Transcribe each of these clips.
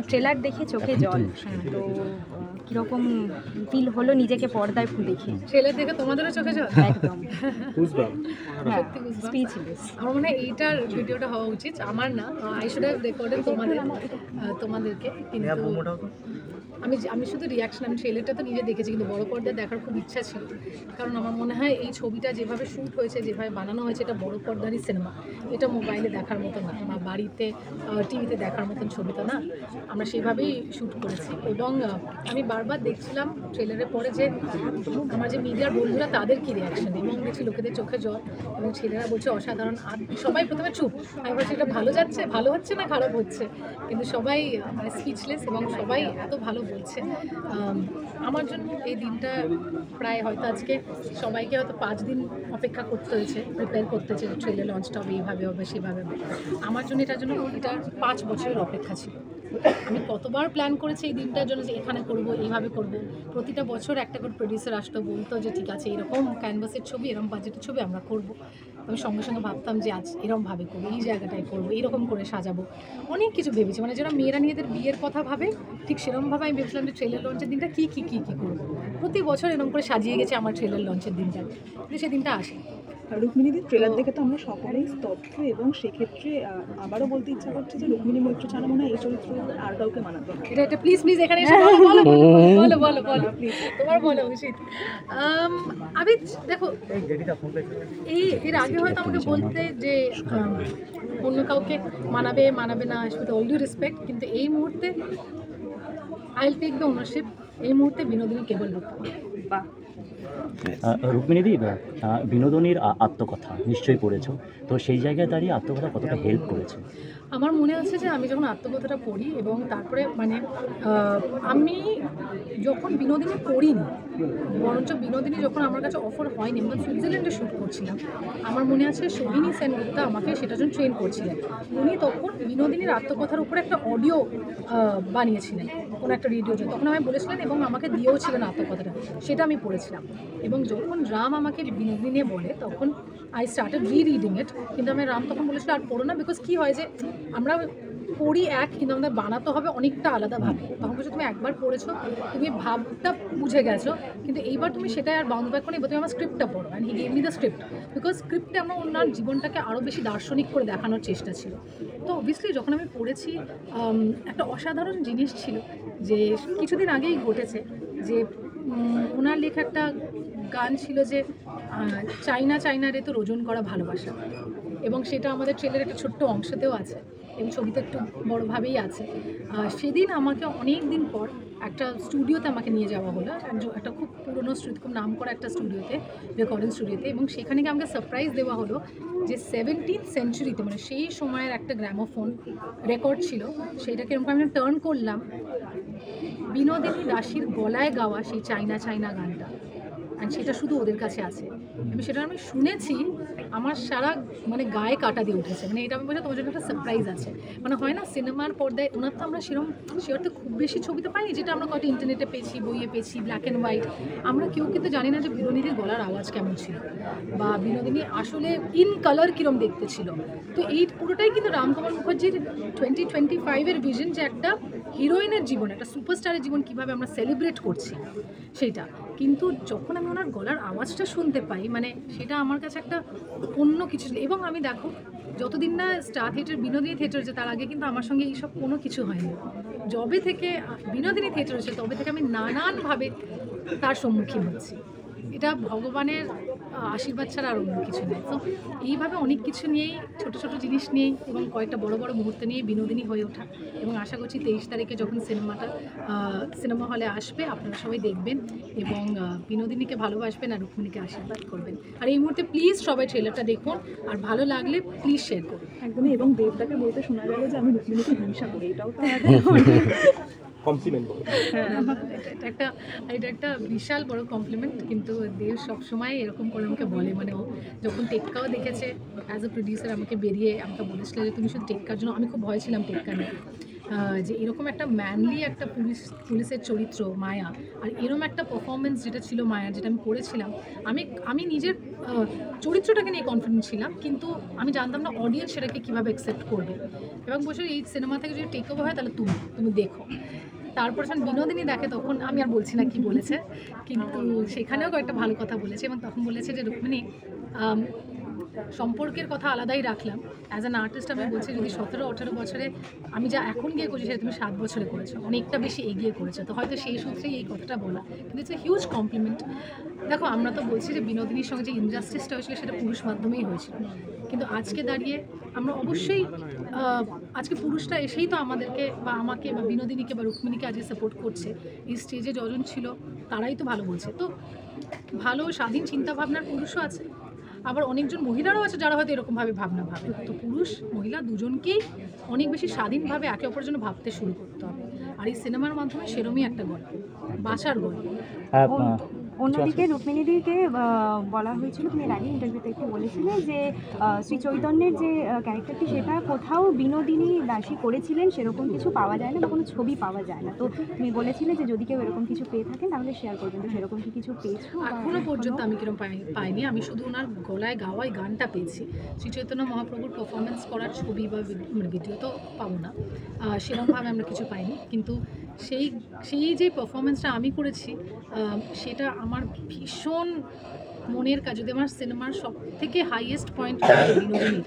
Trailer দেখে চোখে জল। তো কীরকম ফিল হলো নিজেকে পর্দায় দেখে? ট্রেলার দেখে তোমাদেরও চোখে জল? একদম স্পিচলেস। আমার মনে হয় এইটার ভিডিওটা হওয়া উচিত, আমার না। আই শুড হ্যাভ রেকর্ডেড তোমাদেরকে, কিন্তু আমি শুধু রিয়াকশন, আমি ট্রেলারটা তো নিজে দেখেছি, কিন্তু বড় পর্দায় দেখার খুব ইচ্ছা ছিল। কারণ আমার মনে হয় এই ছবিটা যেভাবে শ্যুট হয়েছে, যেভাবে বানানো হয়েছে, এটা বড় পর্দারই সিনেমা। এটা মোবাইলে দেখার মতো না, বা বাড়িতে টিভিতে দেখার মতন ছবি তো না। আমরা সেভাবেই শ্যুট করেছি। এবং আমি বারবার দেখছিলাম ট্রেলারের পরে যে আমার যে মিডিয়ার বন্ধুরা তাদের কী রিয়াকশন, এবং দেখছি লোকেদের চোখে জল, এবং ছেলেরা বলছে অসাধারণ। আর সবাই প্রথমে চুপ, আমি বলছি এটা ভালো যাচ্ছে, ভালো হচ্ছে না খারাপ হচ্ছে, কিন্তু সবাই মানে স্পিচলেস, এবং সবাই এত ভালো বলছে। আমার জন্য এই দিনটা প্রায় হয়তো আজকে সবাইকে হয়তো 5 দিন অপেক্ষা করতে হয়েছে, প্রিপেয়ার করতে হয়েছে, ট্রেলার লঞ্চটা হবে এইভাবে হবে সেভাবে হবে। আমার জন্য এটার জন্য এটা 5 বছরের অপেক্ষা ছিল। আমি কতবার প্ল্যান করেছি এই দিনটার জন্য, যে এখানে করব, এইভাবে করব। প্রতিটা বছর একটা করে প্রডিউসার আসতো, বলতো যে ঠিক আছে এরকম ক্যানভাসের ছবি, এরকম বাজেটের ছবি আমরা করব। আমি সঙ্গে সঙ্গে ভাবতাম যে আজ এরকমভাবে করবো, এই জায়গাটায় করবো, এইরকম করে সাজাবো, অনেক কিছু ভেবেছি। মানে যারা মেয়েরা নিজেদের বিয়ের কথা ভাবে, ঠিক সেরকমভাবে আমি ভেবেছিলাম যে ট্রেলার লঞ্চের দিনটা কী করবো। প্রতি বছর এরকম করে সাজিয়ে গেছে আমার ট্রেলার লঞ্চের দিনটা, কিন্তু সেদিনটা আসে। রুক্মিণীদির ট্রেলার দেখে তো আমরা সকলেই স্তব্ধ, এবং সেক্ষেত্রে আবারও বলতে ইচ্ছা করছে যে রুক্মিণী মৈত্র ছাড়া মনে হয় এই চরিত্র আর কাউকে মানাতো না। এটা প্লিজ এখানে এসে বলো প্লিজ, তোমার বলো উচিত। আমি দেখো এর আগে হয়তো আমাকে বলতে যে অন্য কাউকে মানাবে না, উইথ অল ডিউ রেসপেক্ট, কিন্তু এই মুহূর্তে I will take the ownership. এই মুহূর্তে বিনোদিনী কেবল বাহ। রুক্মিণীদি, বিনোদিনীর আত্মকথা নিশ্চয়ই পড়েছো, তো সেই জায়গায় দাঁড়িয়ে আত্মকথা কতটা হেল্প করেছে? আমার মনে আছে যে আমি যখন আত্মকথাটা পড়ি, এবং তারপরে মানে আমি যখন বিনোদিনী পড়িনি, বরঞ্চ বিনোদিনী যখন আমার কাছে অফার হয়নি, আমরা সুইজারল্যান্ডে শ্যুট করছিলাম, আমার মনে আছে সোহিনী সেনগুপ্তা আমাকে সেটার জন্য ট্রেন করছিলেন। উনি তখন বিনোদিনীর আত্মকথার উপরে একটা অডিও বানিয়েছিলেন কোনো একটা রেডিওর জন্য, তখন আমি বলেছিলেন, এবং আমাকে দিয়েও ছিলেন আত্মকথাটা, সেটা আমি পড়েছিলাম। এবং যখন রাম আমাকে বিনোদিনী নিয়ে বলে, তখন আই স্টার্টেড রিডিং ইট, কিন্তু আমি রাম তখন বলেছিল আর পড়ো না, বিকজ কী হয় যে আমরা পড়ি কিন্তু আমাদের বানাতে হবে অনেকটা আলাদাভাবে। তখন বলছো তুমি একবার পড়েছো, তুমি ভাবটা বুঝে গেছো, কিন্তু এইবার তুমি সেটাই আর বাউন্ড ব্যাক করে তুমি আমার স্ক্রিপ্টটা পড়ো। And he gave me the script, because স্ক্রিপ্টে আমরা ওনার জীবনটাকে আরও বেশি দার্শনিক করে দেখানোর চেষ্টা ছিল। তো অবভিয়াসলি যখন আমি পড়েছি, একটা অসাধারণ জিনিস ছিল যে কিছুদিন আগেই ঘটেছে, যে ওনার লেখা একটা গান ছিল যে চাইনা রে তো রোজন করা ভালোবাসা, এবং সেটা আমাদের ট্রেলারের একটা ছোট্ট অংশতেও আছে, এবং ছবিতে একটু বড়োভাবেই আছে। সেদিন আমাকে অনেক দিন পর একটা স্টুডিওতে আমাকে নিয়ে যাওয়া হলো, একটা খুব পুরনো স্টুডিও, খুব নাম করা একটা স্টুডিওতে, রেকর্ডিং স্টুডিওতে, এবং সেখানে গিয়ে আমাকে সারপ্রাইজ দেওয়া হলো যে 17th সেঞ্চুরিতে, মানে সেই সময়ের একটা গ্রামোফোন রেকর্ড ছিল, সেইটাকে এরকম আমি টার্ন করলাম, বিনোদিনী দাসীর গলায় গাওয়া সেই চাইনা গানটা, অ্যান্ড সেটা শুধু ওদের কাছে আছে। আমি শুনেছি, আমার সারা মানে গায়ে কাটা দিয়ে উঠেছে। মানে এটা আমি বলছি তোমার জন্য একটা সারপ্রাইজ আছে। মানে হয় না সিনেমার পর্দায় ওনার তো আমরা সে অর্থে খুব বেশি ছবিতে পাইনি, যেটা আমরা কয়েকটা ইন্টারনেটে পেয়েছি, বইয়ে পেয়েছি, ব্ল্যাক অ্যান্ড হোয়াইট। আমরা কেউ কিন্তু জানি না যে বিনোদিনীর গলার আওয়াজ কেমন ছিল, বা বিনোদিনী আসলে ইন কালার কীরকম দেখতে ছিল। তো এই পুরোটাই কিন্তু রামকুমার মুখার্জির 2025-এর ভিশন, যে একটা হিরোইনের জীবন, একটা সুপারস্টারের জীবন কীভাবে আমরা সেলিব্রেট করছি সেইটা। কিন্তু যখন আমি ওনার গলার আওয়াজটা শুনতে পাই, মানে সেটা আমার কাছে একটা অন্য কিছু। এবং আমি দেখো যতদিন না স্টার থিয়েটার, বিনোদিনী থিয়েটার হচ্ছে, তার আগে কিন্তু আমার সঙ্গে এইসব কোনো কিছু হয়নি। যবে থেকে বিনোদিনী থিয়েটার হচ্ছে, তবে থেকে আমি নানানভাবে তার সম্মুখীন হচ্ছি। এটা ভগবানের আশীর্বাদ ছাড়া আর অন্য কিছু নেই। তো এইভাবে অনেক কিছু নিয়েই, ছোট ছোট জিনিস নিয়েই, এবং কয়েকটা বড় বড় মুহূর্ত নিয়ে বিনোদিনী হয়ে ওঠা। এবং আশা করছি 23 তারিখে যখন সিনেমা হলে আসবে, আপনারা সবাই দেখবেন, এবং বিনোদিনীকে ভালোবাসবেন আর রুক্মিণীকে আশীর্বাদ করবেন। আর এই মুহূর্তে প্লিজ সবাই ট্রেলারটা দেখুন, আর ভালো লাগলে প্লিজ শেয়ার করুন। একদমই। এবং দেবদাকে বলতে শোনা গেল যে আমি রুক্মিণীকে হিংসা করি, এটাও তো কমপ্লিমেন্ট। এটা একটা বিশাল বড় কমপ্লিমেন্ট। কিন্তু দেব সবসময় এরকম করে আমাকে বলে, মানে ও যখন টেক্কাও দেখেছে অ্যাজ এ প্রডিউসার, আমাকে বেরিয়ে আমাকে বলেছিল যে তুমি শুধু টেক্কার জন্য, আমি খুব ভয় ছিলাম টেক্কা নিয়ে, যে এরকম একটা ম্যানলি একটা পুলিশের চরিত্র মায়া, আর এরকম একটা পারফরমেন্স যেটা ছিল মায়া, যেটা আমি করেছিলাম, আমি নিজের চরিত্রটাকে নিয়ে কনফিডেন্ট ছিলাম, কিন্তু আমি জানতাম না অডিয়েন্স সেটাকে কীভাবে অ্যাকসেপ্ট করবে। এবং বলছি এই সিনেমা থেকে যদি টেক ওভার হয় তাহলে তুমি দেখো। তারপর যখন বিনোদিনী দেখে তখন আমি আর বলছি না কি বলেছে, কিন্তু সেখানেও কয়েকটা ভালো কথা বলেছে, এবং তখন বলেছে যে রুক্মিণী সম্পর্কের কথা আলাদাই রাখলাম, অ্যাজ অ্যান আর্টিস্ট আমি বলছি যদি 17-18 বছরে আমি যা এখন গিয়ে করছি সেটা তুমি 7 বছরে করেছো, অনেকটা বেশি এগিয়ে করেছো, তো হয়তো সেই সূত্রেই এই কথাটা বলা, কিন্তু ইটস এ হিউজ কমপ্লিমেন্ট। দেখো আমরা তো বলছি যে বিনোদিনীর সঙ্গে যে ইনজাস্টিসটা হয়েছিল সেটা পুরুষ মাধ্যমেই হয়েছিল, কিন্তু আজকে দাঁড়িয়ে আমরা অবশ্যই আজকে পুরুষরা এসেই তো আমাদেরকে বা আমাকে বা বিনোদিনীকে বা রুক্মিণীকে আজকে সাপোর্ট করছে, এই স্টেজে যজন ছিল তারাই তো ভালো বলছে, তো ভালো স্বাধীন চিন্তাভাবনার পুরুষও আছে, আবার অনেকজন মহিলারাও আছে যারা হয়তো এরকমভাবে ভাবনা ভাবে, তো পুরুষ মহিলা দুজনকেই অনেক বেশি স্বাধীনভাবে একে অপরের জন্য ভাবতে শুরু করতে হবে, আর এই সিনেমার মাধ্যমে সেরমই একটা গল্প, বাঁচার গল্প। অন্যদিকে রুক্মিণীদিকে বলা হয়েছিল, তুমি এর আগে ইন্টারভিউতে একটু বলেছিলে যে শ্রী চৈতন্যের যে ক্যারেক্টারটি সেটা কোথাও বিনোদিনী দাসী করেছিলেন সেরকম কিছু পাওয়া যায় না বা কোনো ছবি পাওয়া যায় না, তো তুমি বলেছিলে যে যদি কেউ এরকম কিছু পেয়ে থাকেন তাহলে শেয়ার করবেন, তো সেরকম কি কিছু পেয়েছো? এখনও পর্যন্ত আমি কিরকম পাইনি, আমি শুধু ওনার গলায় গাওয়াই গানটা পেয়েছি, শ্রী চৈতন্য মহাপ্রভুর পারফরমেন্স করার ছবি বা ভিডিও তো পাবো না, সেরকমভাবে আমরা কিছু পাইনি, কিন্তু সেই যে পারফরমেন্সটা আমি করেছি সেটা আমার ভীষণ মনের কাজ। যদি আমার সিনেমার সব থেকে হাইয়েস্ট পয়েন্ট বিনোদিনীর,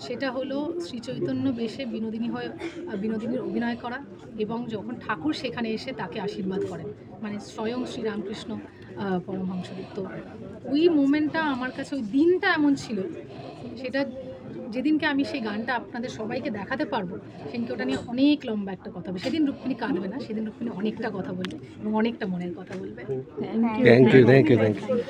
সেটা হলো শ্রী চৈতন্য বেশে বিনোদিনীর অভিনয় করা, এবং যখন ঠাকুর সেখানে এসে তাকে আশীর্বাদ করেন, মানে স্বয়ং শ্রীরামকৃষ্ণ পরমহংসদেব, তো ওই মোমেন্টটা আমার কাছে, ওই দিনটা এমন ছিল, সেটা যেদিনকে আমি সেই গানটা আপনাদের সবাইকে দেখাতে পারবো সেদিনকে ওটা নিয়ে অনেক লম্বা একটা কথা হবে। সেদিন রুক্মিণী কাঁদবে না, সেদিন রুক্মিণী অনেকটা কথা বলবে এবং অনেকটা মনের কথা বলবে। Thank you.